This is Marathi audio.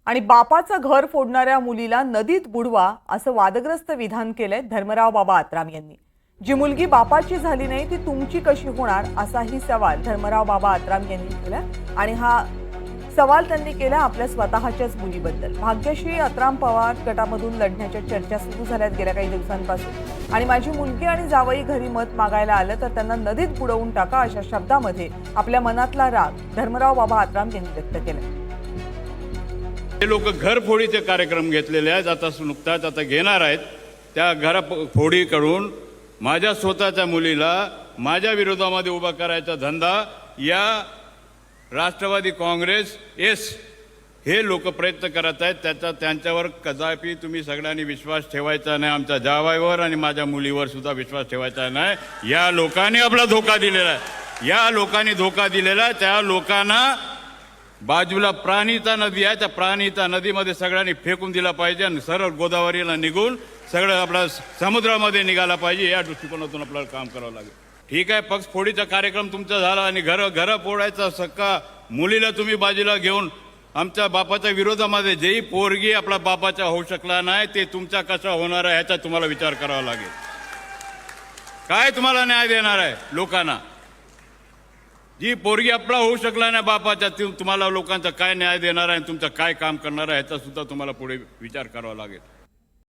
आणि बापाचं घर फोडणाऱ्या मुलीला नदीत बुडवा असं वादग्रस्त विधान केलंय धर्मराव बाबा आत्राम यांनी। जी मुलगी बापाची झाली नाही ती तुमची कशी होणार असाही सवाल धर्मराव बाबा आत्राम यांनी केला। आणि हा सवाल त्यांनी केला आपल्या स्वतःच्याच मुलीबद्दल। भाग्यश्री आत्राम पवार गटामधून लढण्याच्या चर्चा सुरू झाल्यात गेल्या काही दिवसांपासून। आणि माझी मुलगी आणि जावई घरी मत मागायला आलं तर त्यांना नदीत बुडवून टाका अशा शब्दामध्ये आपल्या मनातला राग धर्मराव बाबा आत्राम यांनी व्यक्त केला। हे लोक घरफोडीचे कार्यक्रम घेतलेले आहेत, आता नुकताच आता घेणार आहेत। त्या घरफोडी करून माझ्या स्वतःच्या मुलीला माझ्या विरोधामध्ये उभा करायचा धंदा या राष्ट्रवादी काँग्रेस हे लोक प्रयत्न करत आहेत। त्यांच्यावर कदापि तुम्ही सगळ्यांनी विश्वास ठेवायचा नाही। आमच्या जावाईवर आणि माझ्या मुलीवर सुद्धा विश्वास ठेवायचा नाही। या लोकांनी आपला धोका दिलेला आहे, या लोकांनी धोका दिलेला आहे। त्या लोकांना बाजूला प्राणिता नदी आहे, त्या प्राणिता नदीमध्ये सगळ्यांनी फेकून दिला पाहिजे आणि सरळ गोदावरीला निघून सगळं आपला समुद्रामध्ये निघाला पाहिजे। या दृष्टिकोनातून आपल्याला काम करावं लागेल। ठीक आहे, पक्ष फोडीचा कार्यक्रम तुमचा झाला आणि घर फोडायचा सक्का मुलीला तुम्ही बाजूला घेऊन आमच्या बापाच्या विरोधामध्ये जेही पोरगी आपला बापाचा होऊ शकला नाही ते तुमचा कसा होणार आहे ह्याचा तुम्हाला विचार करावा लागेल। काय तुम्हाला न्याय देणार आहे लोकांना? जी पोरगी आपला होऊ शकला नाही बापाच्या तुम्हाला लोकांचा काय न्याय देणार आहे, तुमचं काय काम करणार आहे ह्याचा सुद्धा तुम्हाला पुढे विचार करावा लागेल।